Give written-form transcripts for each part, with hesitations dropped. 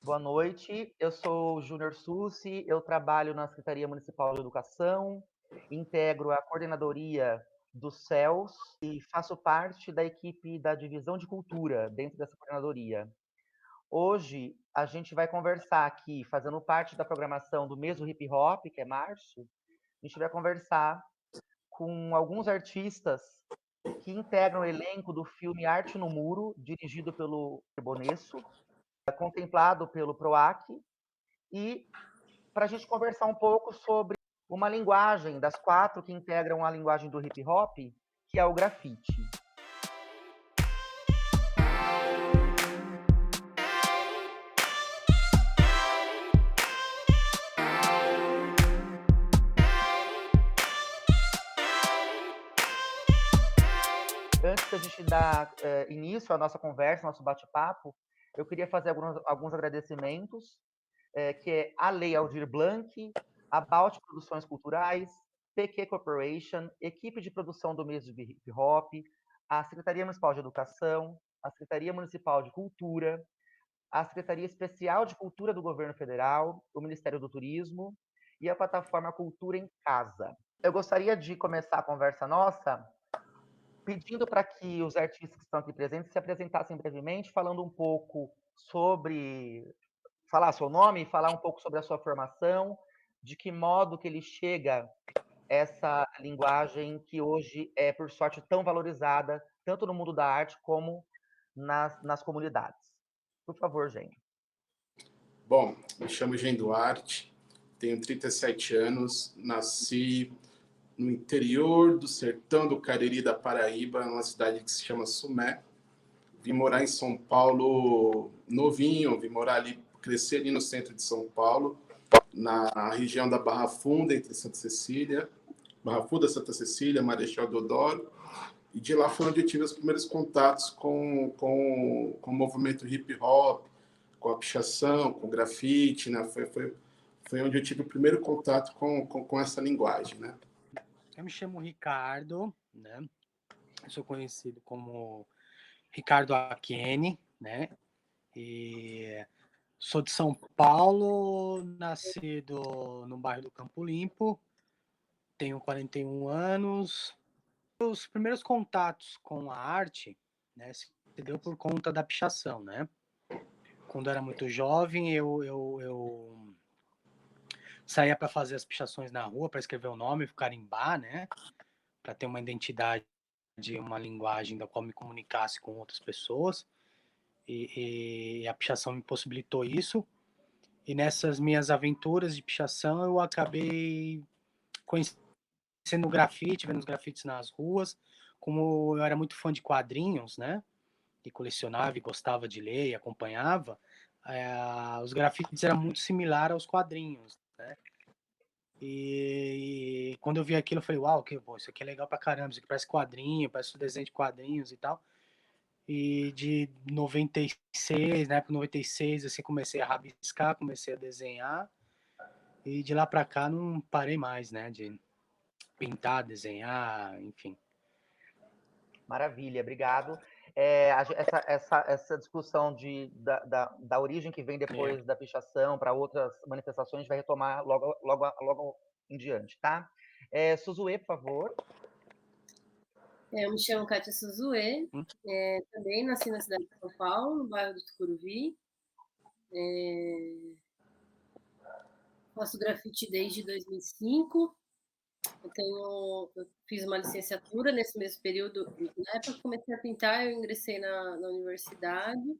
Boa noite, eu sou o Júnior Sussi, eu trabalho na Secretaria Municipal de Educação, integro a coordenadoria do CELS e faço parte da equipe da Divisão de Cultura dentro dessa coordenadoria. Hoje a gente vai conversar aqui, fazendo parte da programação do mês do hip hop, que é março, a gente vai conversar com alguns artistas que integram o elenco do filme Arte no Muro, dirigido pelo Bonesso, contemplado pelo PROAC, e para a gente conversar um pouco sobre uma linguagem das 4 que integram a linguagem do hip hop, que é o grafite. Antes da gente dar início à nossa conversa, nosso bate-papo, eu queria fazer alguns agradecimentos, que é a Lei Aldir Blanc, a Balt Produções Culturais, PQ Corporation, equipe de produção do mês de hip hop, a Secretaria Municipal de Educação, a Secretaria Municipal de Cultura, a Secretaria Especial de Cultura do Governo Federal, o Ministério do Turismo e a plataforma Cultura em Casa. Eu gostaria de começar a conversa nossa pedindo para que os artistas que estão aqui presentes se apresentassem brevemente, falando um pouco sobre falar seu nome, falar um pouco sobre a sua formação, de que modo que ele chega essa linguagem que hoje é, por sorte, tão valorizada, tanto no mundo da arte como nas comunidades. Por favor, gente. Bom, me chamo Jean Duarte, tenho 37 anos, nasci no interior do sertão do Cariri da Paraíba, numa cidade que se chama Sumé. Vim morar em São Paulo novinho, vim morar ali, cresci ali no centro de São Paulo, na região da Barra Funda, entre Santa Cecília, Barra Funda, Santa Cecília, Marechal Deodoro, e de lá foi onde eu tive os primeiros contatos com o movimento hip hop, com a pichação, com o grafite, né? Foi onde eu tive o primeiro contato com essa linguagem, né? Eu me chamo Ricardo, né? Eu sou conhecido como Ricardo Aquene, né? E sou de São Paulo, nascido no bairro do Campo Limpo, tenho 41 anos. Os primeiros contatos com a arte, né, se deu por conta da pichação, né? Quando eu era muito jovem, eu saía para fazer as pichações na rua, para escrever o nome, carimbar, né? Para ter uma identidade, uma linguagem da qual me comunicasse com outras pessoas. E a pichação me possibilitou isso. E nessas minhas aventuras de pichação, eu acabei conhecendo o grafite, vendo os grafites nas ruas. Como eu era muito fã de quadrinhos, né? E colecionava e gostava de ler e acompanhava, os grafites eram muito similares aos quadrinhos, né? E quando eu vi aquilo, eu falei, uau, isso aqui é legal pra caramba, isso aqui parece quadrinho, parece um desenho de quadrinhos e tal. E de 96, na época 96, assim, comecei a rabiscar, comecei a desenhar. E de lá pra cá não parei mais, né? De pintar, desenhar, enfim. Maravilha, obrigado. Essa discussão da origem que vem depois da pichação para outras manifestações, a gente vai retomar logo em diante, tá? Suzue, por favor. Eu me chamo Kátia Suzue, também nasci na cidade de São Paulo, no bairro do Tucuruvi. Faço grafite desde 2005. Eu fiz uma licenciatura nesse mesmo período. Na época que comecei a pintar, eu ingressei na universidade.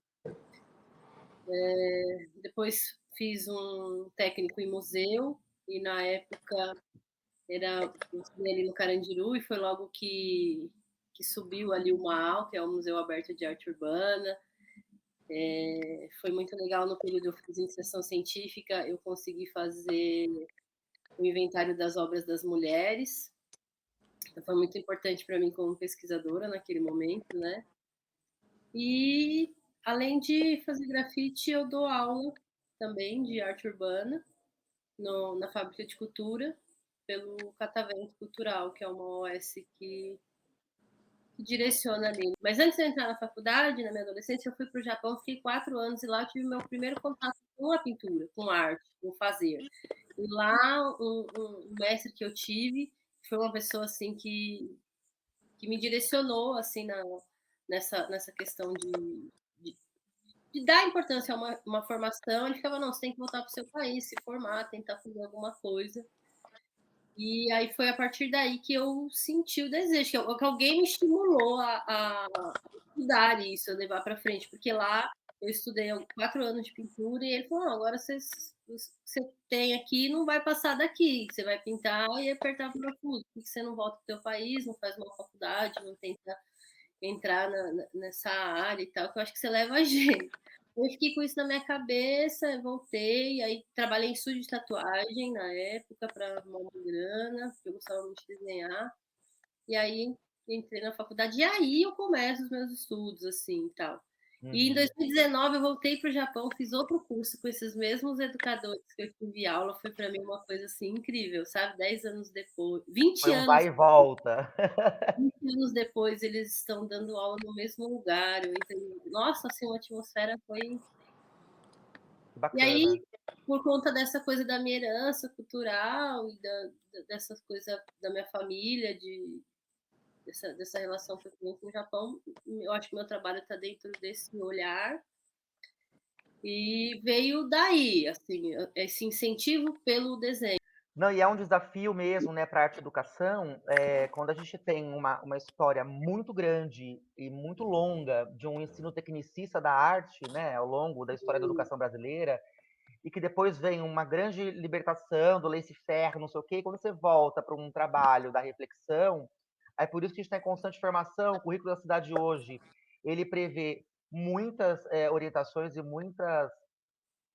Depois fiz um técnico em museu, e na época eu estudei ali no Carandiru, e foi logo que subiu ali o MAU, que é o Museu Aberto de Arte Urbana. Foi muito legal. No período eu fiz iniciação científica, eu consegui fazer o inventário das obras das mulheres. Então, foi muito importante para mim como pesquisadora naquele momento, né? E, além de fazer grafite, eu dou aula também de arte urbana na Fábrica de Cultura, pelo Catavento Cultural, que é uma OS que direciona ali. Mas antes de eu entrar na faculdade, na minha adolescência, eu fui para o Japão, fiquei 4 anos, e lá tive meu primeiro contato com a pintura, com a arte, com o fazer. E lá, um mestre que eu tive foi uma pessoa assim que me direcionou assim nessa questão de dar importância a uma formação. Ele ficava, não, você tem que voltar para o seu país, se formar, tentar fazer alguma coisa. E aí foi a partir daí que eu senti o desejo, que alguém me estimulou a estudar isso, a levar para frente, porque lá eu estudei 4 anos de pintura e ele falou, não, agora você tem aqui, não vai passar daqui, você vai pintar e apertar parafuso, porque você não volta para o teu país, não faz uma faculdade, não tenta entrar nessa área e tal, que eu acho que você leva a jeito. Eu fiquei com isso na minha cabeça, voltei, aí trabalhei em estúdio de tatuagem na época para arrumar uma grana, porque eu gostava muito de desenhar. E aí entrei na faculdade, e aí eu começo os meus estudos, assim, e tal. E em 2019 eu voltei para o Japão, fiz outro curso com esses mesmos educadores que eu tive aula, foi para mim uma coisa assim incrível, sabe? 10 anos depois, 20 Foi um anos vai e volta. 20 anos depois eles estão dando aula no mesmo lugar. Eu entendi. Nossa, assim, uma atmosfera foi. E aí, Bacana. por conta dessa coisa da minha herança cultural e dessas coisas da minha família, dessa relação que eu tenho com o Japão, eu acho que meu trabalho está dentro desse olhar. E veio daí, assim, esse incentivo pelo desenho. Não, e é um desafio mesmo, né, para a arte educação, quando a gente tem uma história muito grande e muito longa de um ensino tecnicista da arte, né, ao longo da história da educação brasileira, e que depois vem uma grande libertação do laissez-faire, não sei o quê, e quando você volta para um trabalho da reflexão, é por isso que a gente está em constante formação. O currículo da cidade hoje, ele prevê muitas orientações e muitas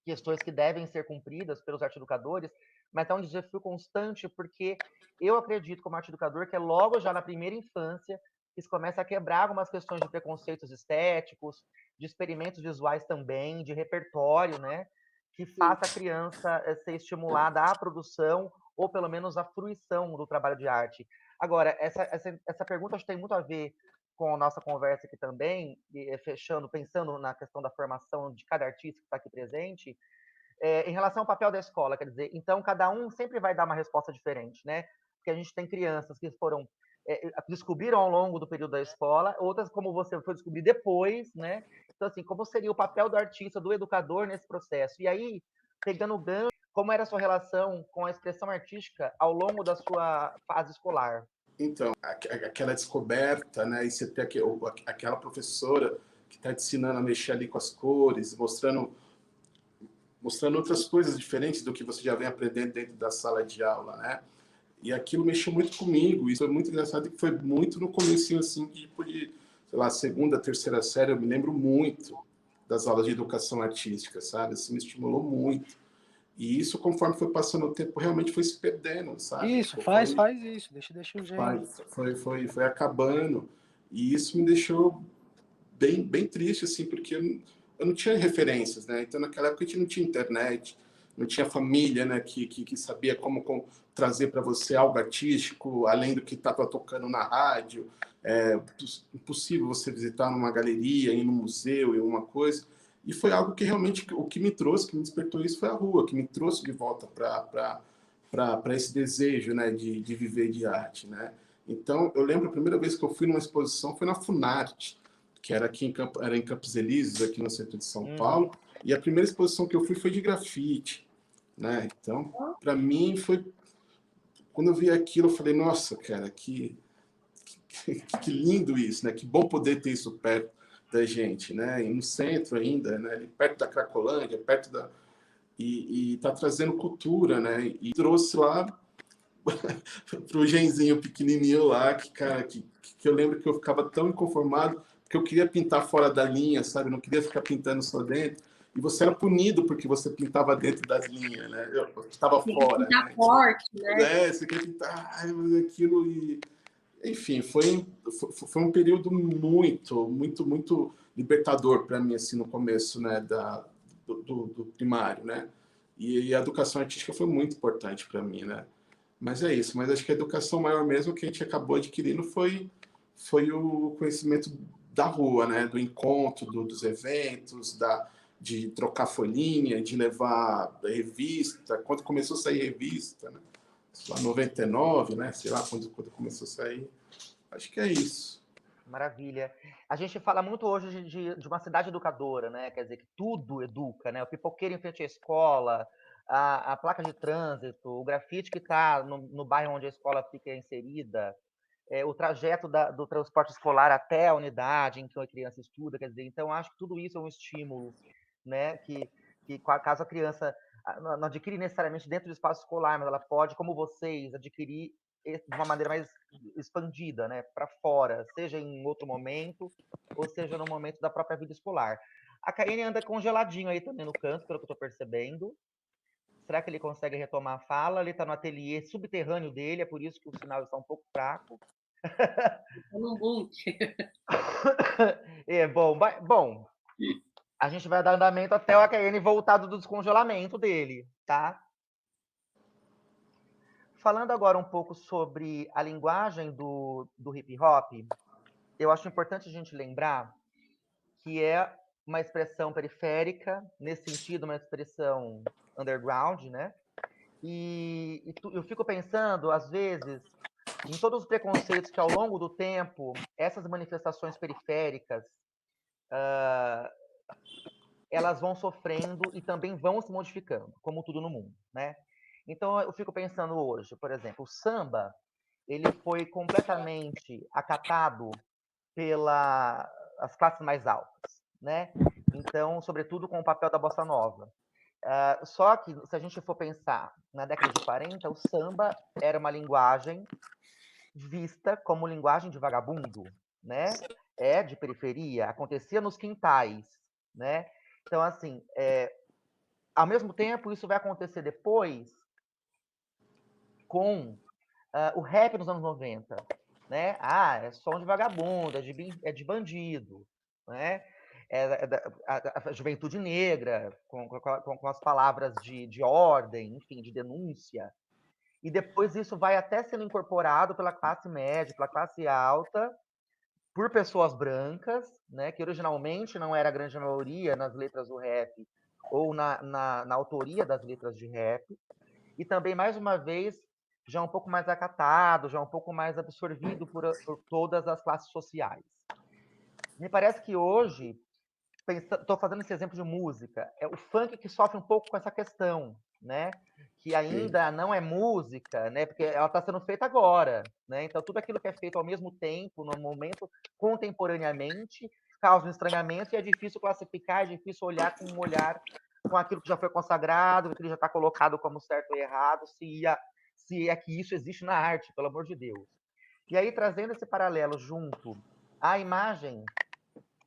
questões que devem ser cumpridas pelos arte-educadores, mas é um desafio constante, porque eu acredito, como arte-educador, que é logo já na primeira infância que se começa a quebrar algumas questões de preconceitos estéticos, de experimentos visuais também, de repertório, né? Que faça a criança ser estimulada à produção ou pelo menos à fruição do trabalho de arte. Agora, essa pergunta acho que tem muito a ver com a nossa conversa aqui também, e fechando, pensando na questão da formação de cada artista que está aqui presente, em relação ao papel da escola, quer dizer, então cada um sempre vai dar uma resposta diferente, né? Porque a gente tem crianças que foram descobriram ao longo do período da escola, outras como você foi descobrir depois, né? Então assim, como seria o papel do artista, do educador nesse processo? E aí, pegando o gancho, como era a sua relação com a expressão artística ao longo da sua fase escolar? Então, aquela descoberta, né? E você ter aquela professora que está te ensinando a mexer ali com as cores, mostrando outras coisas diferentes do que você já vem aprendendo dentro da sala de aula, né? E aquilo mexeu muito comigo. Isso foi muito engraçado, que foi muito no comecinho, assim, tipo de, sei lá, segunda, terceira série. Eu me lembro muito das aulas de educação artística, sabe? Assim, me estimulou muito. E isso, conforme foi passando o tempo, realmente foi se perdendo, sabe? Isso, faz isso, deixa o gênio. Foi acabando. E isso me deixou bem, bem triste, assim, porque eu não tinha referências, né? Então, naquela época, a gente não tinha internet, não tinha família, né? Que sabia como trazer para você algo artístico, além do que estava tocando na rádio. É impossível você visitar numa galeria, ir num museu, em uma coisa. E foi algo que realmente, o que me trouxe, que me despertou isso, foi a rua, que me trouxe de volta para esse desejo, né? De viver de arte, né? Então, eu lembro a primeira vez que eu fui numa exposição foi na Funarte, que era aqui em Campos Elíseos, aqui no centro de São Paulo. E a primeira exposição que eu fui foi de grafite, né? Então, para mim foi quando eu vi aquilo, eu falei, nossa, cara, que lindo isso, né? Que bom poder ter isso perto da gente, né? E no centro ainda, né? Perto da Cracolândia, perto da e tá trazendo cultura, né? E trouxe lá pro genzinho pequenininho lá, que eu lembro que eu ficava tão inconformado, porque eu queria pintar fora da linha, sabe? Não queria ficar pintando só dentro. E você era punido porque você pintava dentro das linhas, né? Eu estava fora, pintar né? Forte, né? Você queria pintar, aquilo e... Enfim, foi um período muito libertador para mim, assim, no começo, né? Do primário, né? E a educação artística foi muito importante para mim, né? Mas é isso. Mas acho que a educação maior mesmo que a gente acabou adquirindo foi o conhecimento da rua, né? Do encontro, dos eventos, de trocar folhinha, de levar revista, quando começou a sair revista, né? Lá 99, né? Sei lá quando começou a sair. Acho que é isso. Maravilha. A gente fala muito hoje de uma cidade educadora, né? Quer dizer, que tudo educa, né? O pipoqueiro em frente à escola, a placa de trânsito, o grafite que está no bairro onde a escola fica inserida, o trajeto do transporte escolar até a unidade em que a criança estuda, quer dizer, então acho que tudo isso é um estímulo, né? Que caso a criança não adquire necessariamente dentro do espaço escolar, mas ela pode, como vocês, adquirir de uma maneira mais expandida, né, para fora, seja em outro momento, ou seja no momento da própria vida escolar. A Caine anda congeladinho aí também no canto, pelo que eu estou percebendo. Será que ele consegue retomar a fala? Ele está no ateliê subterrâneo dele, é por isso que o sinal está um pouco fraco. No bunker. Bom, a gente vai dar andamento até o AKN voltado do descongelamento dele, tá? Falando agora um pouco sobre a linguagem do hip hop, eu acho importante a gente lembrar que é uma expressão periférica, nesse sentido, uma expressão underground, né? Eu fico pensando, às vezes, em todos os preconceitos que, ao longo do tempo, essas manifestações periféricas elas vão sofrendo e também vão se modificando, como tudo no mundo, né? Então, eu fico pensando hoje, por exemplo, o samba, ele foi completamente acatado pelas classes mais altas, né? Então, sobretudo com o papel da bossa nova. Só que, se a gente for pensar na década de 40, o samba era uma linguagem vista como linguagem de vagabundo, né? De periferia, acontecia nos quintais, né? Então, assim, ao mesmo tempo, isso vai acontecer depois com o rap nos anos 90, né? É som de vagabundo, é de bandido, né? A juventude negra, com as palavras de ordem, enfim, de denúncia. E depois isso vai até sendo incorporado pela classe média, pela classe alta, por pessoas brancas, né? Que originalmente não era a grande maioria nas letras do rap, ou na autoria das letras de rap, e também, mais uma vez, já um pouco mais acatado, já um pouco mais absorvido por todas as classes sociais. Me parece que hoje, estou fazendo esse exemplo de música, é o funk que sofre um pouco com essa questão, né? Que ainda não é música, né? Porque ela está sendo feita agora, né? Então, tudo aquilo que é feito ao mesmo tempo, no momento, contemporaneamente, causa um estranhamento e é difícil classificar, é difícil olhar com um olhar com aquilo que já foi consagrado, que já está colocado como certo e errado, se é que isso existe na arte, pelo amor de Deus. E aí, trazendo esse paralelo junto à imagem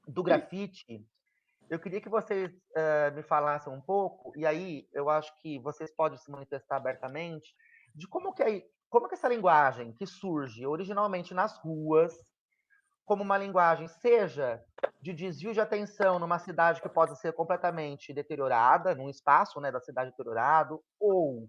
do grafite, eu queria que vocês me falassem um pouco, e aí eu acho que vocês podem se manifestar abertamente, de como que essa linguagem que surge originalmente nas ruas, como uma linguagem, seja de desvio de atenção numa cidade que pode ser completamente deteriorada, num espaço, né, da cidade deteriorado, ou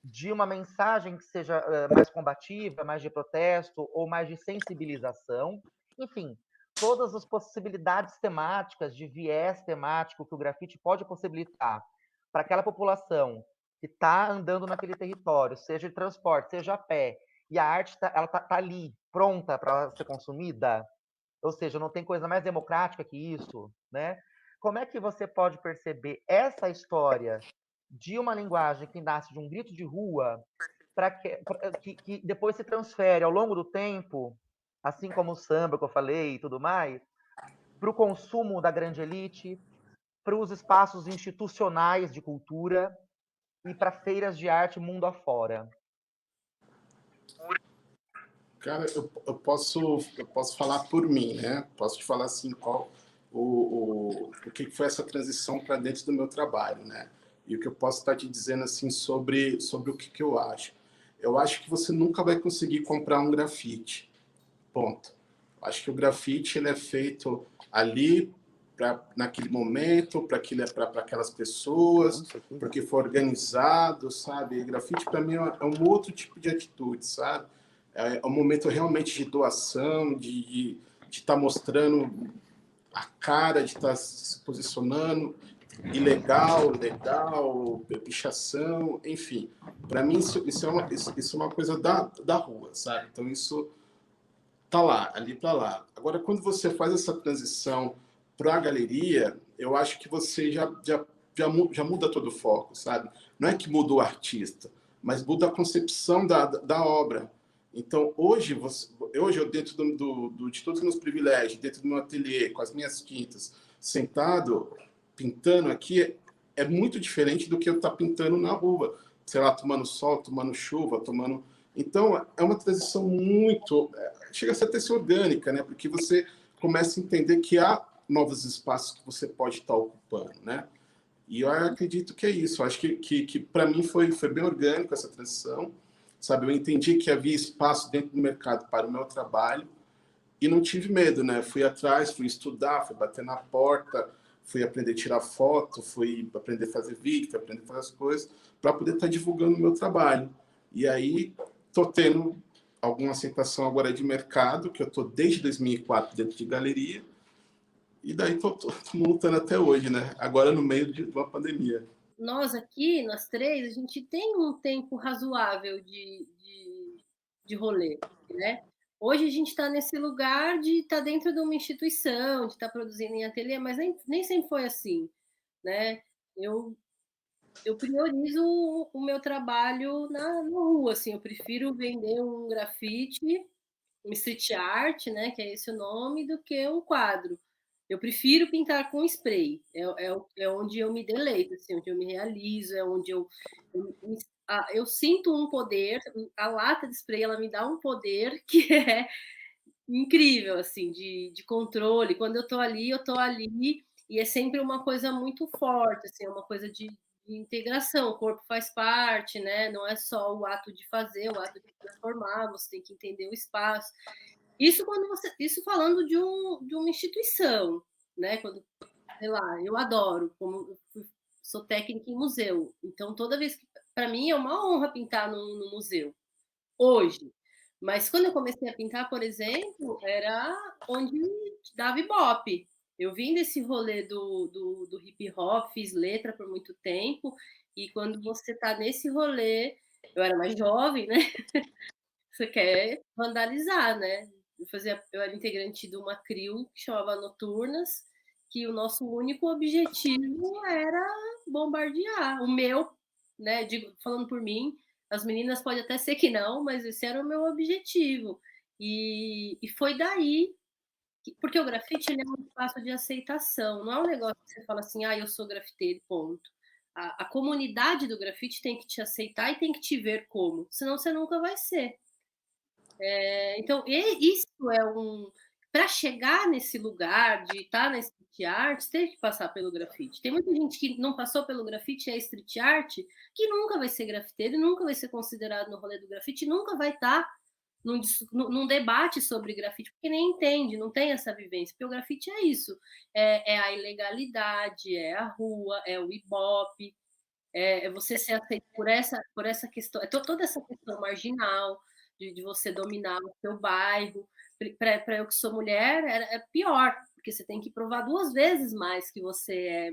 de uma mensagem que seja mais combativa, mais de protesto, ou mais de sensibilização, enfim, todas as possibilidades temáticas, de viés temático que o grafite pode possibilitar para aquela população que está andando naquele território, seja de transporte, seja a pé, e a arte ela tá ali, pronta para ser consumida, ou seja, não tem coisa mais democrática que isso, né? Como é que você pode perceber essa história de uma linguagem que nasce de um grito de rua para que depois se transfere ao longo do tempo, assim como o samba que eu falei e tudo mais, para o consumo da grande elite, para os espaços institucionais de cultura e para feiras de arte mundo afora? Cara, eu posso falar por mim, né? Posso te falar assim, o que foi essa transição para dentro do meu trabalho, né? E o que eu posso estar te dizendo assim sobre o que eu acho. Eu acho que você nunca vai conseguir comprar um grafite. Ponto. Acho que o grafite ele é feito ali naquele momento, para aquelas pessoas, porque foi organizado, sabe? E grafite para mim é um outro tipo de atitude, sabe? É um momento realmente de doação, de estar mostrando a cara, de estar se posicionando, ilegal, legal, pichação, enfim. Para mim, isso é uma coisa da rua, sabe? Então, isso tá lá, ali para lá. Agora, quando você faz essa transição para a galeria, eu acho que você já muda todo o foco, sabe? Não é que muda o artista, mas muda a concepção da obra. Então, hoje eu dentro de todos os meus privilégios, dentro do meu ateliê, com as minhas tintas, sentado, pintando aqui, é muito diferente do que eu estar pintando na rua. Sei lá, tomando sol, tomando chuva, tomando... Então, é uma transição muito... Chega a ser até orgânica, né? Porque você começa a entender que há novos espaços que você pode estar ocupando, né? E eu acredito que é isso. Eu acho que para mim foi bem orgânico essa transição, sabe? Eu entendi que havia espaço dentro do mercado para o meu trabalho e não tive medo, né? Fui atrás, fui estudar, fui bater na porta, fui aprender a tirar foto, fui aprender a fazer vídeo, fui aprender a fazer as coisas para poder estar divulgando o meu trabalho. E aí estou tendo alguma aceitação agora de mercado, que eu estou desde 2004 dentro de galeria, e daí estou montando até hoje, né? Agora no meio de uma pandemia. Nós aqui, nós três, a gente tem um tempo razoável de rolê, né? Hoje a gente está nesse lugar de estar dentro de uma instituição, de estar produzindo em ateliê, mas nem sempre foi assim, né? Eu priorizo o meu trabalho na rua, assim, eu prefiro vender um grafite, um street art, né, que é esse o nome, do que um quadro. Eu prefiro pintar com spray, é onde eu me deleito, assim, onde eu me realizo, é onde eu sinto um poder, a lata de spray, ela me dá um poder que é incrível, assim, de controle. Quando eu tô ali, e é sempre uma coisa muito forte, assim, é uma coisa de integração. O corpo faz parte, né? Não é só o ato de fazer, o ato de transformar, você tem que entender o espaço. Isso falando de uma instituição, né? Quando, sei lá, eu adoro, como sou técnica em museu, então toda vez que, para mim é uma honra pintar no museu hoje. Mas quando eu comecei a pintar, por exemplo, era onde dava ibope. Eu vim desse rolê do hip hop, fiz letra por muito tempo, e quando você está nesse rolê, eu era mais jovem, né? Você quer vandalizar, né? Eu era integrante de uma CRIO que chamava Noturnas, que o nosso único objetivo era bombardear. O meu, né? Falando por mim, as meninas pode até ser que não, mas esse era o meu objetivo. E foi daí, porque o grafite ele é um espaço de aceitação, não é um negócio que você fala assim, ah, eu sou grafiteiro, ponto. A comunidade do grafite tem que te aceitar e tem que te ver como, senão você nunca vai ser. Então, isso é um. Para chegar nesse lugar de estar na street art, teve que passar pelo grafite. Tem muita gente que não passou pelo grafite e é street art, que nunca vai ser grafiteiro, nunca vai ser considerado no rolê do grafite, nunca vai estar num debate sobre grafite, porque nem entende, não tem essa vivência. Porque o grafite é isso: é a ilegalidade, é a rua, é o ibope, é você ser aceito por essa questão, toda essa questão marginal de você dominar o seu bairro. Para eu que sou mulher, é pior, porque você tem que provar 2 vezes mais que você é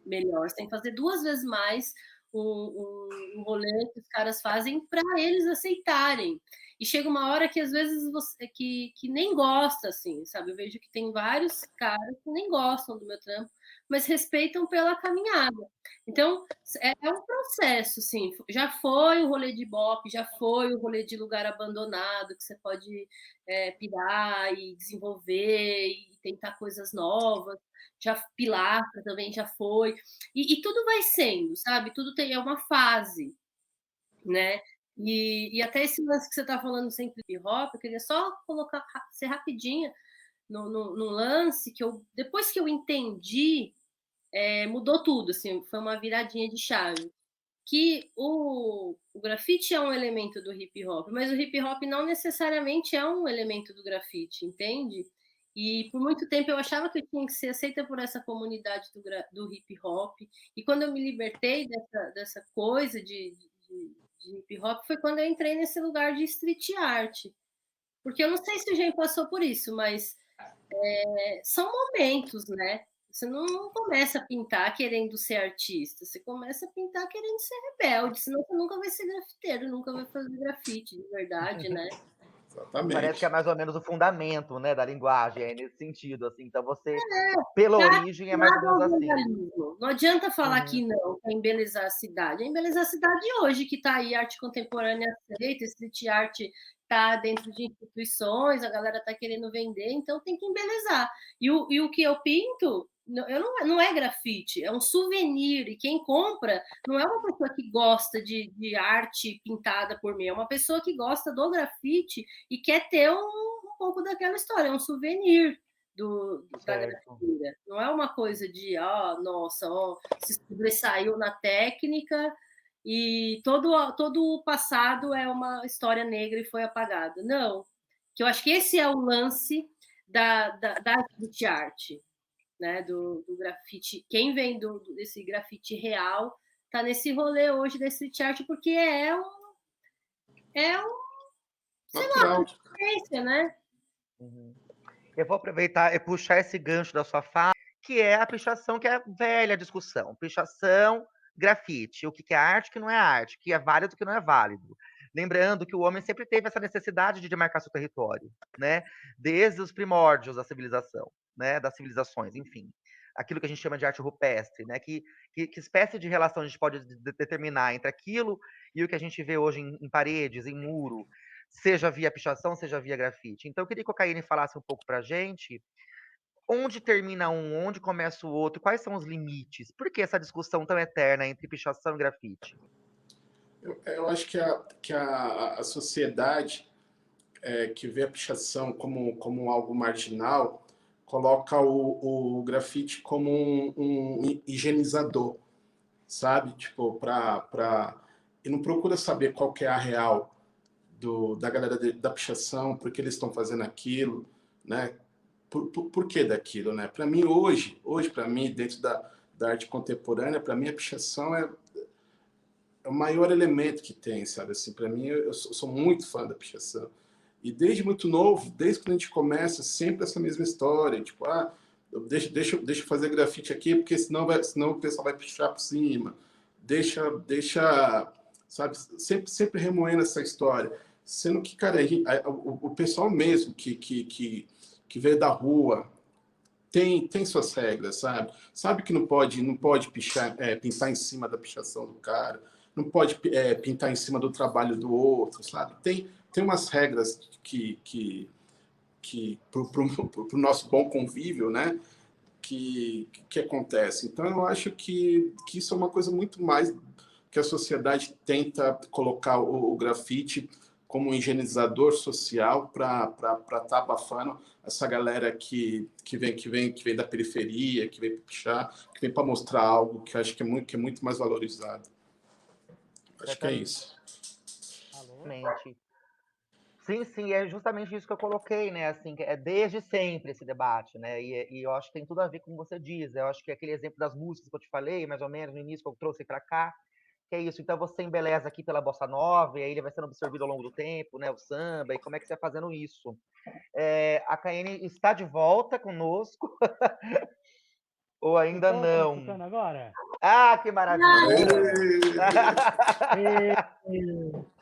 melhor, você tem que fazer 2 vezes mais um rolê que os caras fazem para eles aceitarem. E chega uma hora que às vezes você que nem gosta, assim, sabe? Eu vejo que tem vários caras que nem gostam do meu trampo, mas respeitam pela caminhada. Então, é um processo, sim. Já foi o rolê de Ibope, já foi o rolê de lugar abandonado, que você pode pirar e desenvolver e tentar coisas novas. Já pilastra também já foi. E tudo vai sendo, sabe? Tudo é uma fase, né? E até esse lance que você está falando sempre de hip-hop, eu queria só ser rapidinha no lance que depois que eu entendi, mudou tudo, assim, foi uma viradinha de chave. Que o grafite é um elemento do hip hop, mas o hip hop não necessariamente é um elemento do grafite, entende? E por muito tempo eu achava que eu tinha que ser aceita por essa comunidade do hip hop. E quando eu me libertei dessa coisa de hip hop foi quando eu entrei nesse lugar de street art. Porque eu não sei se o Jean passou por isso, mas são momentos, né? Você não começa a pintar querendo ser artista, você começa a pintar querendo ser rebelde, senão você nunca vai ser grafiteiro, nunca vai fazer grafite de verdade, né? Parece que é Exatamente. mais ou menos o fundamento, né, da linguagem, é nesse sentido, assim. Então você, pela origem, é mais ou Nada menos ao assim. vandalismo. Não adianta falar Uhum. que não, é embelezar a cidade. É embelezar a cidade hoje, que está aí, arte contemporânea aceita, street art está dentro de instituições, a galera está querendo vender, então tem que embelezar. E o que eu pinto, não é grafite, é um souvenir, e quem compra não é uma pessoa que gosta de arte pintada por mim, é uma pessoa que gosta do grafite e quer ter um pouco daquela história, é um souvenir da Certo. grafitura. Não é uma coisa de, nossa, se sobressaiu na técnica e todo o passado é uma história negra e foi apagada. Não. Que eu acho que esse é o lance da street art, né? Do grafite. Quem vem desse grafite real tá nesse rolê hoje da street art porque é sei lá, Natural. consciência, né? Uhum. Eu vou aproveitar e puxar esse gancho da sua fala, que é a pichação, que é a velha discussão. Pichação, grafite. O que é arte, o que não é arte. O que é válido, o que não é válido. Lembrando que o homem sempre teve essa necessidade de demarcar seu território, né? Desde os primórdios da civilização, né? Das civilizações, enfim. Aquilo que a gente chama de arte rupestre, né? Que espécie de relação a gente pode determinar entre aquilo e o que a gente vê hoje em paredes, em muro, seja via pichação, seja via grafite. Então, eu queria que o Caíne falasse um pouco para a gente onde termina um, onde começa o outro, quais são os limites? Por que essa discussão tão eterna entre pichação e grafite? Eu acho que a sociedade que vê a pichação como algo marginal coloca o grafite como um higienizador, sabe? Tipo, e não procura saber qual que é a real da galera da pichação, por que eles estão fazendo aquilo, né? Por que daquilo, né? Para mim, hoje para mim, dentro da arte contemporânea, para mim a pichação é o maior elemento que tem, sabe? Assim, para mim, eu sou muito fã da pichação. E desde muito novo, desde quando a gente começa, sempre essa mesma história, tipo, deixa eu fazer grafite aqui, porque senão o pessoal vai pichar por cima. Deixa, sabe? Sempre remoendo essa história. Sendo que, cara, o pessoal mesmo que veio da rua tem suas regras, sabe? Sabe que não pode pintar em cima da pichação do cara, não pode pintar em cima do trabalho do outro, sabe? Tem umas regras que pro nosso bom convívio, né? Que acontece. Então, eu acho que isso é uma coisa muito mais que a sociedade tenta colocar o grafite como um higienizador social para estar abafando essa galera que vem da periferia, que vem para pichar, que vem para mostrar algo que eu acho que é muito mais valorizado. Acho que é Certamente. isso. Sim, sim, é justamente isso que eu coloquei, né? Assim, é desde sempre esse debate, né? E eu acho que tem tudo a ver com o que você diz. Eu acho que aquele exemplo das músicas que eu te falei, mais ou menos no início, que eu trouxe para cá, que é isso. Então você embeleza aqui pela bossa nova, e aí ele vai sendo absorvido ao longo do tempo, né? O samba, e como é que você vai fazendo isso? A Caene está de volta conosco, ou ainda Tá me não? escutando agora? Ah, que maravilha! E...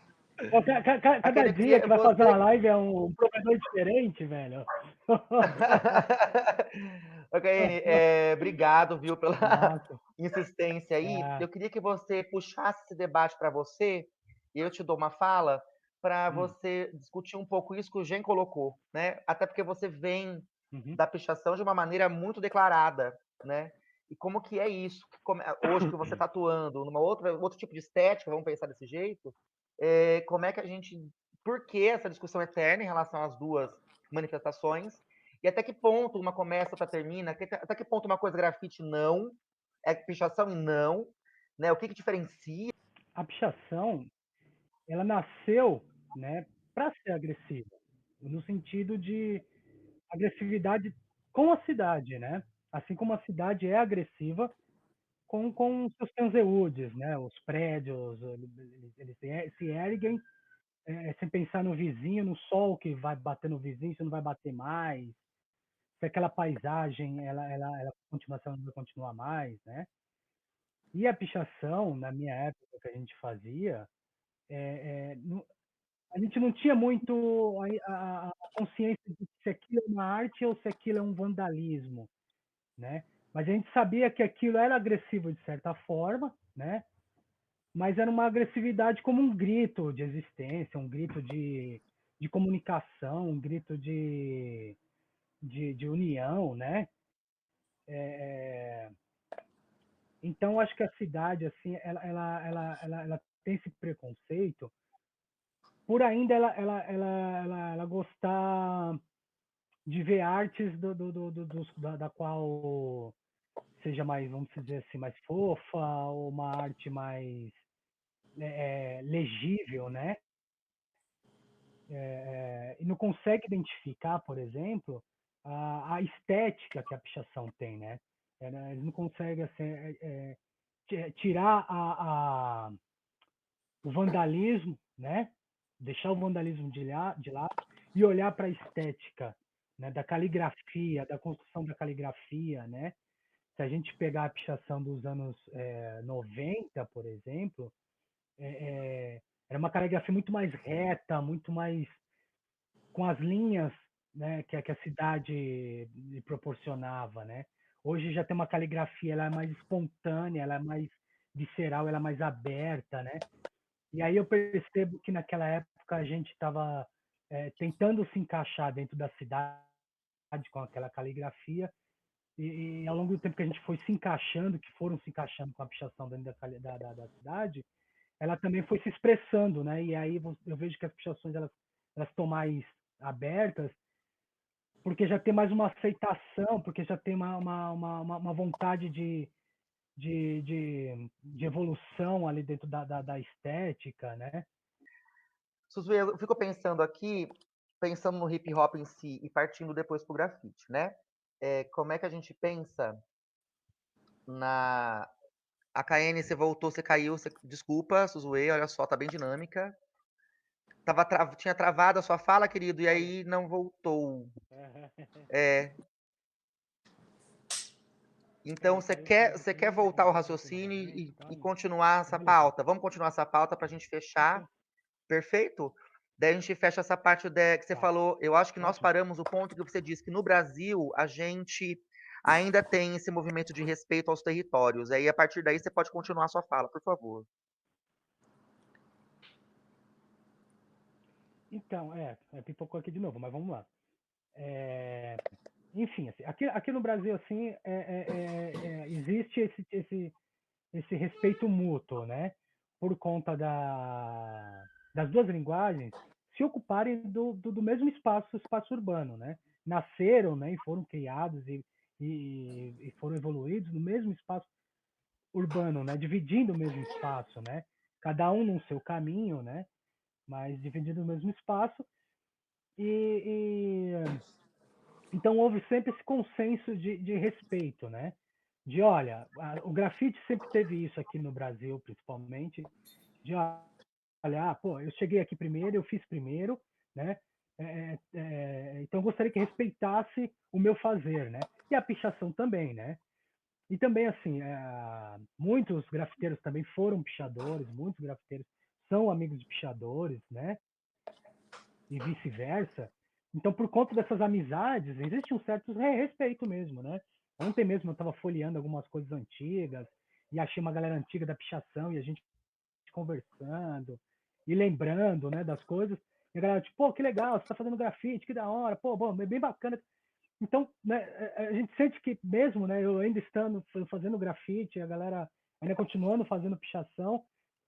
Pô, cada Caene, eu queria dia que que vai fazer uma você. live é um provedor diferente, velho. Ô, Caene, obrigado, viu, pela Nossa, insistência aí. é. Eu queria que você puxasse esse debate para você, e eu te dou uma fala, para você discutir um pouco isso que o Gen colocou, né? Até porque você vem Uhum. da pichação de uma maneira muito declarada, né? E como que é isso? Hoje que você está atuando numa outro tipo de estética, vamos pensar desse jeito, como é que a gente... Por que essa discussão eterna em relação às duas manifestações? E até que ponto uma começa, outra termina? Até que ponto uma coisa é grafite não, é pichação não, né? O que diferencia? A pichação, ela nasceu, né, para ser agressiva, no sentido de agressividade com a cidade, né? Assim como a cidade é agressiva com seus transeúntes, né? Os prédios, eles se erguem sem pensar no vizinho, no sol que vai bater no vizinho, se não vai bater mais. se aquela paisagem ela continua, se ela não vai continuar mais, né? E a pichação, na minha época que a gente fazia, a gente não tinha muito a consciência de se aquilo é uma arte ou se aquilo é um vandalismo, né? Mas a gente sabia que aquilo era agressivo de certa forma, né? Mas era uma agressividade como um grito de existência, um grito de comunicação, um grito de união, né? É, então, acho que a cidade, assim, ela tem esse preconceito por ainda ela gostar de ver artes da qual seja mais, vamos dizer assim, mais fofa, ou uma arte mais legível, né? E não consegue identificar, por exemplo, a estética que a pichação tem, né? Eles não conseguem assim, tirar o vandalismo, né? Deixar o vandalismo de lado e olhar para a estética, né? Da caligrafia, da construção da caligrafia, né? Se a gente pegar a pichação dos anos 90, por exemplo, era uma caligrafia muito mais reta, muito mais com as linhas, né, que a cidade lhe proporcionava, né? Hoje já tem uma caligrafia, ela é mais espontânea, ela é mais visceral, ela é mais aberta, né? E aí eu percebo que naquela época a gente estava tentando se encaixar dentro da cidade com aquela caligrafia e ao longo do tempo que a gente foi se encaixando, que foram se encaixando com a pichação dentro da cidade, ela também foi se expressando, né? E aí eu vejo que as pichações elas estão mais abertas, porque já tem mais uma aceitação, porque já tem uma vontade de evolução ali dentro da estética, né? Suzue, eu fico pensando aqui, pensando no hip hop em si e partindo depois para o grafite, né? Como é que a gente pensa na. A KN, você voltou, você caiu, desculpa, Suzue, olha só, tá bem dinâmica. Tinha travado a sua fala, querido, e aí não voltou. Então, você quer voltar ao raciocínio e continuar essa pauta? Vamos continuar essa pauta para a gente fechar. Perfeito? Daí a gente fecha essa parte que você falou. Eu acho que nós paramos o ponto que você disse que no Brasil a gente ainda tem esse movimento de respeito aos territórios. Aí, a partir daí, você pode continuar a sua fala, por favor. Então, pipocou aqui de novo, mas vamos lá. Enfim, assim, aqui no Brasil, assim, existe esse respeito mútuo, né? Por conta das duas linguagens se ocuparem do mesmo espaço urbano, né? Nasceram, né, e foram criados e foram evoluídos no mesmo espaço urbano, né? Dividindo o mesmo espaço, né? Cada um no seu caminho, né? Mas dividindo o mesmo espaço. Então houve sempre esse consenso de respeito, né? De olha, o grafite sempre teve isso aqui no Brasil, principalmente, de olha, pô, eu cheguei aqui primeiro, eu fiz primeiro, né? Então eu gostaria que respeitasse o meu fazer, né? E a pichação também, né? E também assim, muitos grafiteiros também foram pichadores, muitos grafiteiros são amigos de pichadores, né? E vice-versa. Então, por conta dessas amizades, existe um certo respeito mesmo, né? Ontem mesmo eu estava folheando algumas coisas antigas e achei uma galera antiga da pichação e a gente conversando e lembrando, né, das coisas. E a galera, tipo, pô, que legal, você tá fazendo grafite, que da hora, pô, bom, é bem bacana. Então, né, a gente sente que mesmo, né, eu ainda estando fazendo grafite, a galera ainda continuando fazendo pichação,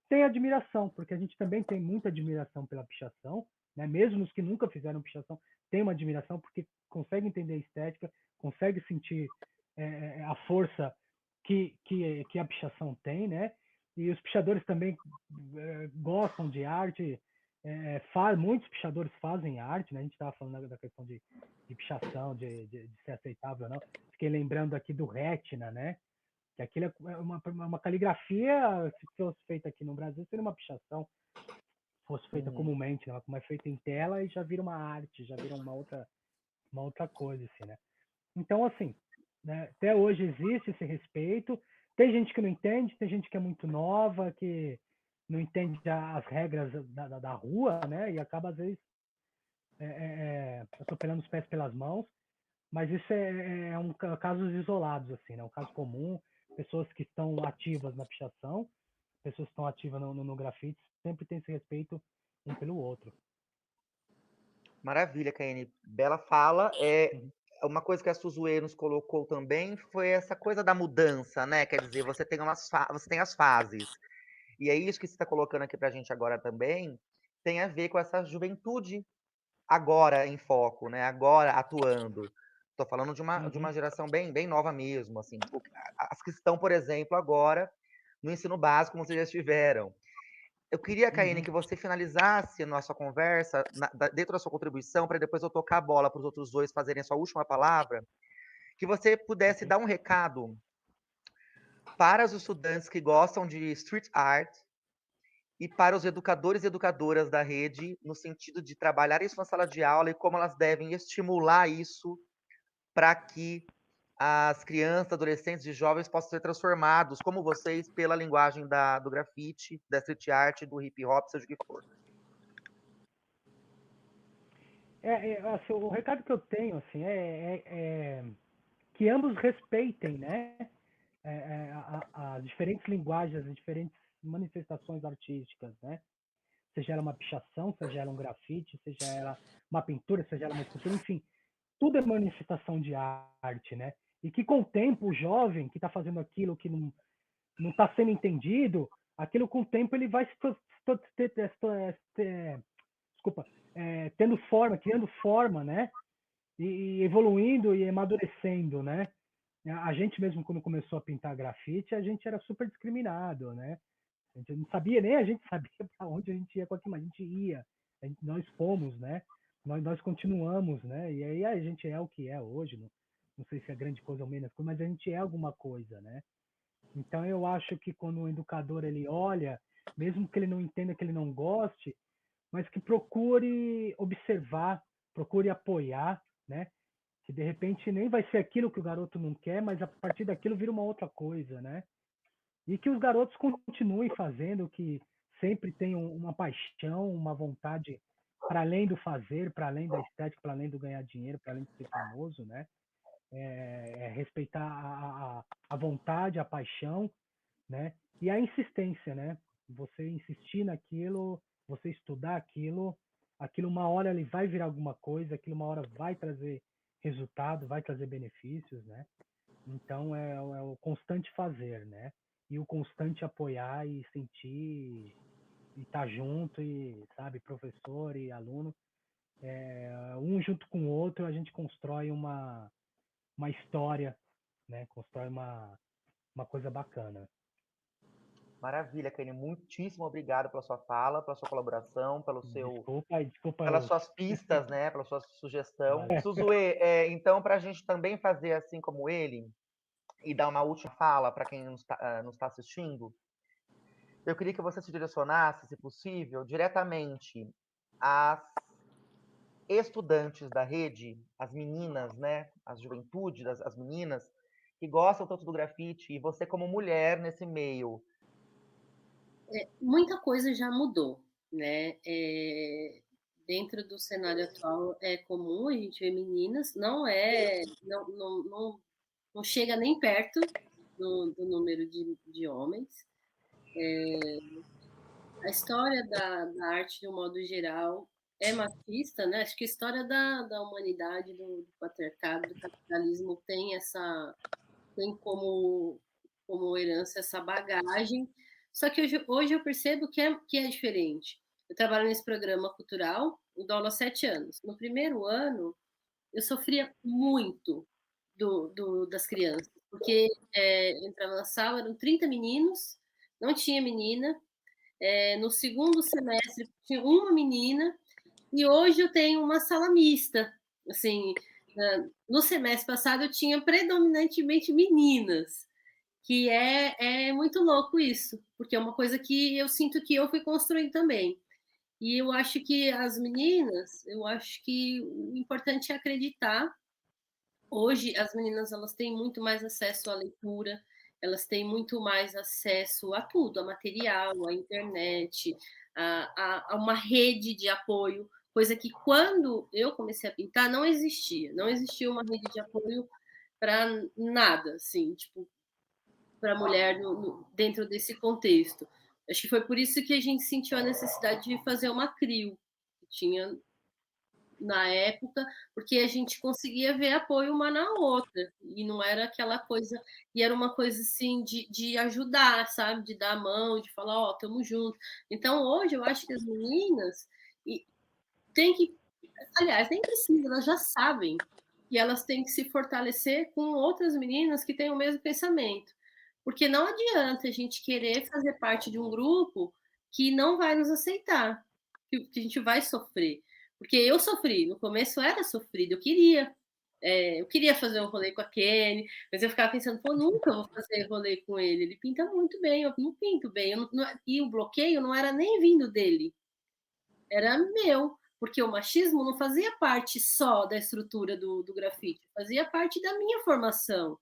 tem admiração, porque a gente também tem muita admiração pela pichação, né? Mesmo os que nunca fizeram pichação, tem uma admiração porque consegue entender a estética, consegue sentir a força que a pichação tem, né? E os pichadores também gostam de arte, muitos pichadores fazem arte, né? A gente estava falando da questão de pichação, de ser aceitável ou não. Fiquei lembrando aqui do Retina, né? Que aquilo é uma caligrafia, se fosse feita aqui no Brasil, seria uma pichação, fosse feita comumente, né? Como é feita em tela e já vira uma arte, já vira uma outra coisa, assim, né? Então, assim, né, até hoje existe esse respeito. Tem gente que não entende, tem gente que é muito nova, que não entende as regras da rua, né? E acaba, às vezes, atropelando os pés pelas mãos. Mas isso casos isolados, assim, né? Um caso comum. Pessoas que estão ativas na pichação, pessoas que estão ativas no grafite, sempre tem esse respeito um pelo outro. Maravilha, Kaine. Bela fala. Uhum. Uma coisa que a Suzue nos colocou também foi essa coisa da mudança, né? Quer dizer, você tem as fases. E é isso que você está colocando aqui para a gente agora também, tem a ver com essa juventude agora em foco, né? Agora atuando. Estou falando de uma geração bem nova mesmo, assim. As que estão, por exemplo, agora no ensino básico, como vocês já estiveram. Eu queria, Kaine, que você finalizasse a nossa conversa dentro da sua contribuição, para depois eu tocar a bola para os outros dois fazerem a sua última palavra, que você pudesse dar um recado para os estudantes que gostam de street art e para os educadores e educadoras da rede, no sentido de trabalhar isso na sala de aula e como elas devem estimular isso para que as crianças, adolescentes e jovens possam ser transformados, como vocês, pela linguagem do grafite, da street art, do hip hop, seja o que for. Assim, o recado que eu tenho assim, é que ambos respeitem, né, as diferentes linguagens, as diferentes manifestações artísticas, né? Seja ela uma pichação, seja ela um grafite, seja ela uma pintura, seja ela uma escultura, enfim, tudo é manifestação de arte, né? E que com o tempo o jovem que está fazendo aquilo que não está sendo entendido, aquilo com o tempo ele vai desculpa, tendo forma, criando forma, né? E evoluindo e amadurecendo, né? A gente mesmo, quando começou a pintar grafite, a gente era super discriminado, né? A gente não sabia, nem a gente sabia para onde a gente ia com aquilo, mas a gente ia. Nós fomos, né? Nós continuamos, né? E aí a gente é o que é hoje. Não sei se é grande coisa ou menos coisa, mas a gente é alguma coisa, né? Então eu acho que quando o educador ele olha, mesmo que ele não entenda, que ele não goste, mas que procure observar, procure apoiar, né? Que de repente nem vai ser aquilo que o garoto não quer, mas a partir daquilo vira uma outra coisa, né? E que os garotos continuem fazendo, que sempre tenham uma paixão, uma vontade para além do fazer, para além da estética, para além do ganhar dinheiro, para além de ser famoso, né? Respeitar a vontade, a paixão, né? E a insistência, né? Você insistir naquilo, você estudar aquilo uma hora ele vai virar alguma coisa, aquilo uma hora vai trazer resultado, vai trazer benefícios, né? Então é o constante fazer, né? E o constante apoiar e sentir e estar junto e, sabe, professor e aluno, um junto com o outro a gente constrói uma história, né? Constrói uma coisa bacana. Maravilha, Kaine. Muitíssimo obrigado pela sua fala, pela sua colaboração, Desculpa pelas suas pistas, né? Pela sua sugestão. Valeu. Suzue, então, para a gente também fazer assim como ele e dar uma última fala para quem nos está assistindo, eu queria que você se direcionasse, se possível, diretamente às estudantes da rede, as meninas, né? As juventude, as meninas que gostam tanto do grafite, e você como mulher nesse meio. Muita coisa já mudou, né? Dentro do cenário atual é comum a gente ver meninas, não chega nem perto do número de homens. A história da arte, de um modo geral, é machista, né? Acho que a história da humanidade, do patriarcado, do capitalismo tem como herança essa bagagem. Só que hoje eu percebo que é diferente. Eu trabalho nesse programa cultural, eu dou aula há 7 anos. No primeiro ano, eu sofria muito das crianças, porque entrava na sala, eram 30 meninos, não tinha menina. No segundo semestre, tinha uma menina, e hoje eu tenho uma sala mista. Assim, no semestre passado, eu tinha predominantemente meninas, que é muito louco isso, porque é uma coisa que eu sinto que eu fui construindo também. E eu acho que as meninas, eu acho que o importante é acreditar Hoje as meninas elas têm muito mais acesso à leitura, elas têm muito mais acesso a tudo, a material, à internet, a uma rede de apoio, coisa que quando eu comecei a pintar não existia, não existia uma rede de apoio para nada, assim, tipo, para a mulher dentro desse contexto. Acho que foi por isso que a gente sentiu a necessidade de fazer uma CRIO, que tinha na época, porque a gente conseguia ver apoio uma na outra, e não era aquela coisa, e era uma coisa assim de ajudar, sabe? De dar a mão, de falar, ó, estamos juntos. Então, hoje, eu acho que as meninas têm que, aliás, nem precisa, elas já sabem, e elas têm que se fortalecer com outras meninas que têm o mesmo pensamento. Porque não adianta a gente querer fazer parte de um grupo que não vai nos aceitar, que a gente vai sofrer. Porque eu sofri, no começo era sofrido, eu queria fazer um rolê com a Kenny, mas eu ficava pensando, pô, nunca vou fazer rolê com ele pinta muito bem, eu não pinto bem, e o bloqueio não era nem vindo dele, era meu, porque o machismo não fazia parte só da estrutura do grafite, fazia parte da minha formação.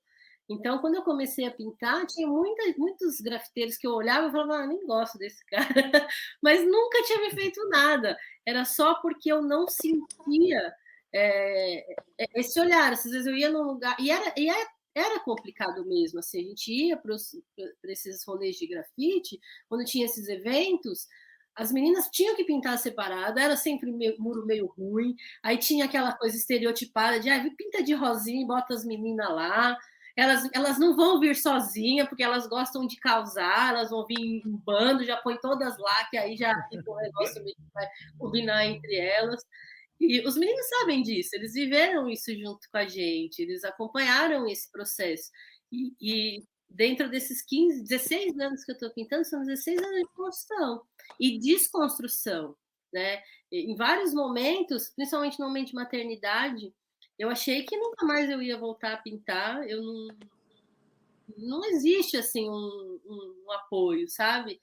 Então, quando eu comecei a pintar, tinha muitos grafiteiros que eu olhava e falava, nem gosto desse cara, mas nunca tinha me feito nada. Era só porque eu não sentia esse olhar. Às vezes eu ia num lugar, e era complicado mesmo. Assim, a gente ia para esses rolês de grafite, quando tinha esses eventos, as meninas tinham que pintar separado, era sempre muro meio ruim, aí tinha aquela coisa estereotipada de pinta de rosinha e bota as meninas lá. Elas não vão vir sozinhas, porque elas gostam de causar, elas vão vir em bando, já põe todas lá, que aí já fica um negócio meio que vai combinar entre elas. E os meninos sabem disso, eles viveram isso junto com a gente, eles acompanharam esse processo. E dentro desses 15, 16 anos que eu estou pintando, são 16 anos de construção e desconstrução, né? Em vários momentos, principalmente no momento de maternidade, eu achei que nunca mais eu ia voltar a pintar. Não existe assim um apoio, sabe?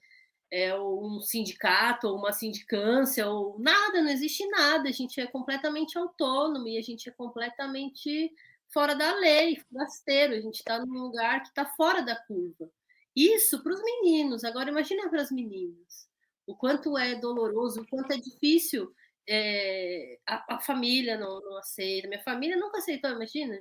Ou um sindicato, ou uma sindicância, ou nada, não existe nada. A gente é completamente autônomo e a gente é completamente fora da lei, forasteiro. A gente está num lugar que está fora da curva. Isso para os meninos. Agora imagina para as meninas. O quanto é doloroso, o quanto é difícil. A família não aceita. Minha família nunca aceitou, imagina,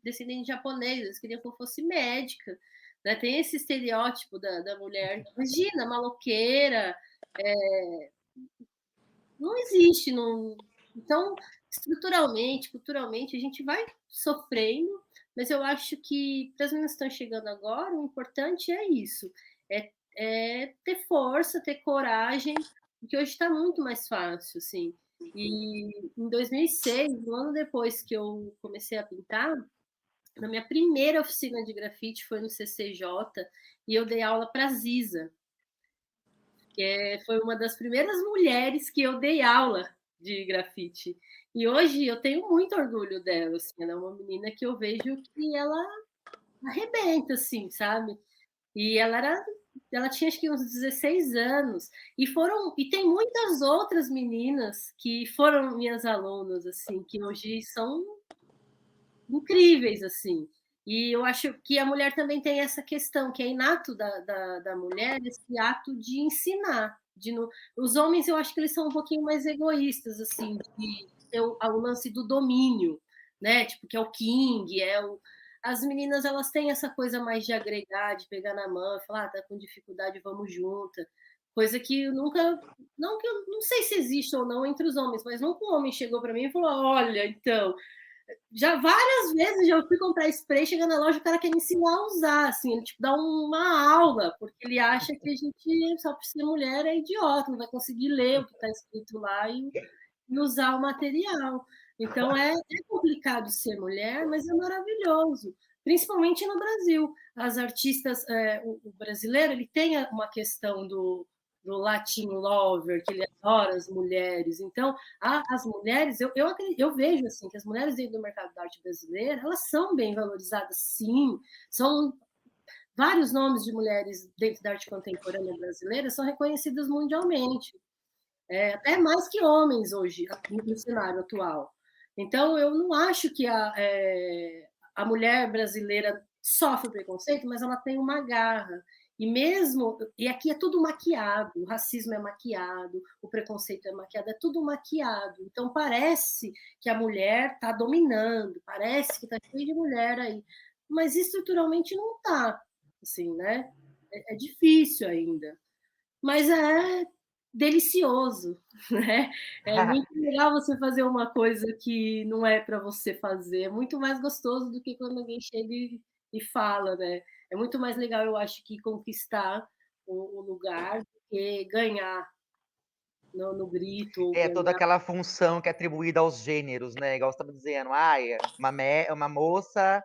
descendente de japonês, eles queriam que eu fosse médica, né? Tem esse estereótipo da mulher, imagina, maloqueira, não existe. Não... Então, estruturalmente, culturalmente, a gente vai sofrendo, mas eu acho que para as meninas que estão chegando agora, o importante é isso, é ter força, ter coragem, porque hoje está muito mais fácil, assim. E em 2006, um ano depois que eu comecei a pintar, na minha primeira oficina de grafite foi no CCJ, e eu dei aula para a Ziza, que foi uma das primeiras mulheres que eu dei aula de grafite. E hoje eu tenho muito orgulho dela, assim, ela é uma menina que eu vejo que ela arrebenta, assim, sabe? E ela tinha acho que uns 16 anos, e tem muitas outras meninas que foram minhas alunas, assim, que hoje são incríveis, assim. E eu acho que a mulher também tem essa questão, que é inato da mulher, esse ato de ensinar. Os homens, eu acho que eles são um pouquinho mais egoístas, assim, de ter o lance do domínio, né? Tipo, que é o King, as meninas, elas têm essa coisa mais de agregar, de pegar na mão e falar, tá com dificuldade, vamos junta. Coisa que eu nunca, não que eu não sei se existe ou não entre os homens, mas nunca um homem chegou para mim e falou, olha, então, já várias vezes já fui comprar spray, chega na loja, o cara quer me ensinar a usar, assim, ele tipo, dá uma aula, porque ele acha que a gente, só por ser mulher, é idiota, não vai conseguir ler o que está escrito lá e usar o material. Então é complicado ser mulher, mas é maravilhoso, principalmente no Brasil. As artistas, o brasileiro, ele tem uma questão do Latin lover, que ele adora as mulheres. Então, as mulheres, eu vejo assim, que as mulheres dentro do mercado da arte brasileira, elas são bem valorizadas, sim. São vários nomes de mulheres dentro da arte contemporânea brasileira são reconhecidas mundialmente. Até mais que homens hoje, no cenário atual. Então, eu não acho que a mulher brasileira sofre preconceito, mas ela tem uma garra. E aqui é tudo maquiado, o racismo é maquiado, o preconceito é maquiado, é tudo maquiado. Então parece que a mulher está dominando, parece que está cheio de mulher aí, mas estruturalmente não está, assim, né? É difícil ainda, mas é delicioso, né? É muito legal você fazer uma coisa que não é para você fazer, é muito mais gostoso do que quando alguém chega e fala, né? É muito mais legal, eu acho, que conquistar o lugar do que ganhar no grito ou É toda ganhar. aquela função que é atribuída aos gêneros, né? Igual você estava dizendo, uma moça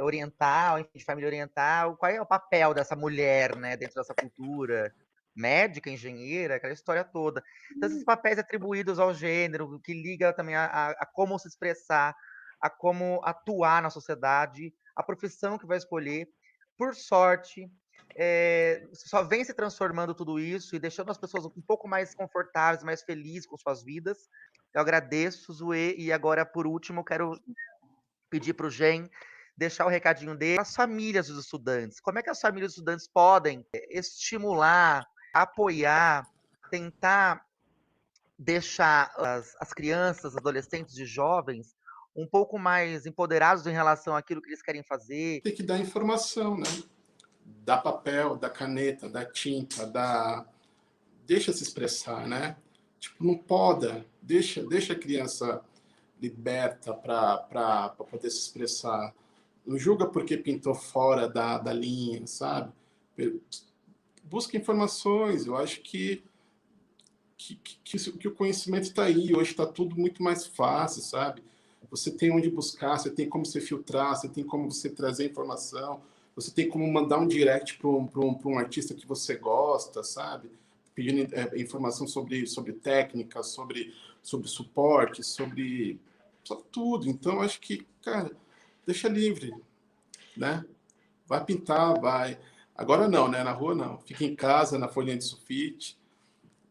oriental, enfim, de família oriental, qual é o papel dessa mulher, né, dentro dessa cultura? Médica, engenheira, aquela história toda. Então, esses papéis atribuídos ao gênero, que liga também a como se expressar, a como atuar na sociedade, a profissão que vai escolher. Por sorte, só vem se transformando tudo isso e deixando as pessoas um pouco mais confortáveis, mais felizes com suas vidas. Eu agradeço, Zoe, e agora, por último, quero pedir para o Gen deixar o recadinho dele às famílias dos estudantes. Como é que as famílias dos estudantes podem estimular, apoiar, tentar deixar as crianças, adolescentes e jovens um pouco mais empoderados em relação àquilo que eles querem fazer? Tem que dar informação, né? Dá papel, dá caneta, dá tinta, deixa se expressar, né? Tipo, não poda, deixa a criança liberta para poder se expressar. Não julga porque pintou fora da linha, sabe? Busca informações. Eu acho que o conhecimento está aí. Hoje está tudo muito mais fácil, sabe? Você tem onde buscar, você tem como você filtrar, você tem como você trazer informação, você tem como mandar um direct para um artista que você gosta, sabe? Pedindo informação sobre técnica, sobre suporte, sobre tudo. Então, acho que, cara, deixa livre, né? Vai pintar, vai. Agora não, né? Na rua não. Fica em casa, na folhinha de sulfite.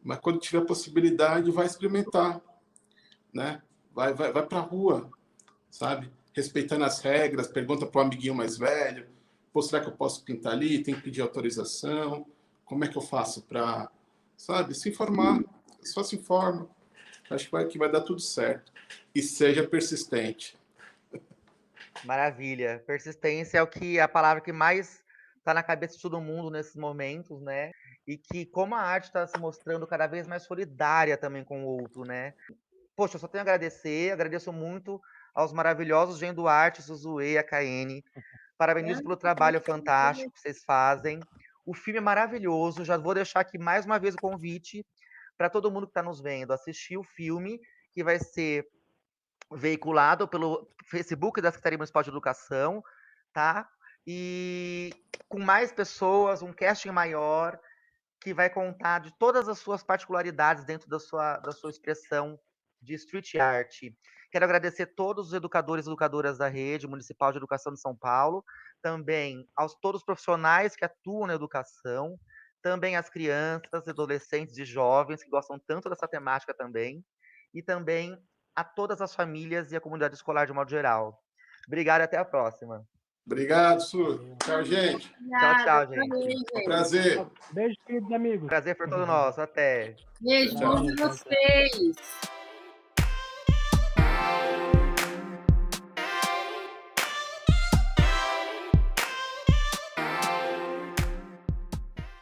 Mas quando tiver possibilidade, vai experimentar, né? Vai para a rua, sabe? Respeitando as regras, pergunta para o amiguinho mais velho, pô, será que eu posso pintar ali? Tem que pedir autorização? Como é que eu faço para, sabe, se informar? Só se informa. Acho que vai dar tudo certo. E seja persistente. Maravilha. Persistência é a palavra que mais está na cabeça de todo mundo nesses momentos, né? E que como a arte está se mostrando cada vez mais solidária também com o outro, né? Poxa, eu só tenho a agradecer, agradeço muito aos maravilhosos Gen Duarte, Suzue e a KN. Parabenizo pelo trabalho fantástico que vocês fazem. O filme é maravilhoso, já vou deixar aqui mais uma vez o convite para todo mundo que está nos vendo assistir o filme, que vai ser veiculado pelo Facebook da Secretaria Municipal de Educação, tá? E com mais pessoas, um casting maior, que vai contar de todas as suas particularidades dentro da sua expressão de street art. Quero agradecer todos os educadores e educadoras da Rede Municipal de Educação de São Paulo, também aos todos os profissionais que atuam na educação, também às crianças, adolescentes e jovens que gostam tanto dessa temática também, e também a todas as famílias e a comunidade escolar de modo geral. Obrigado e até a próxima. Obrigado, Su. Tchau, gente. Tchau, gente. Um prazer. Beijo, queridos amigos. Prazer foi todo nosso. Até. Beijo, Tchau. bom de vocês.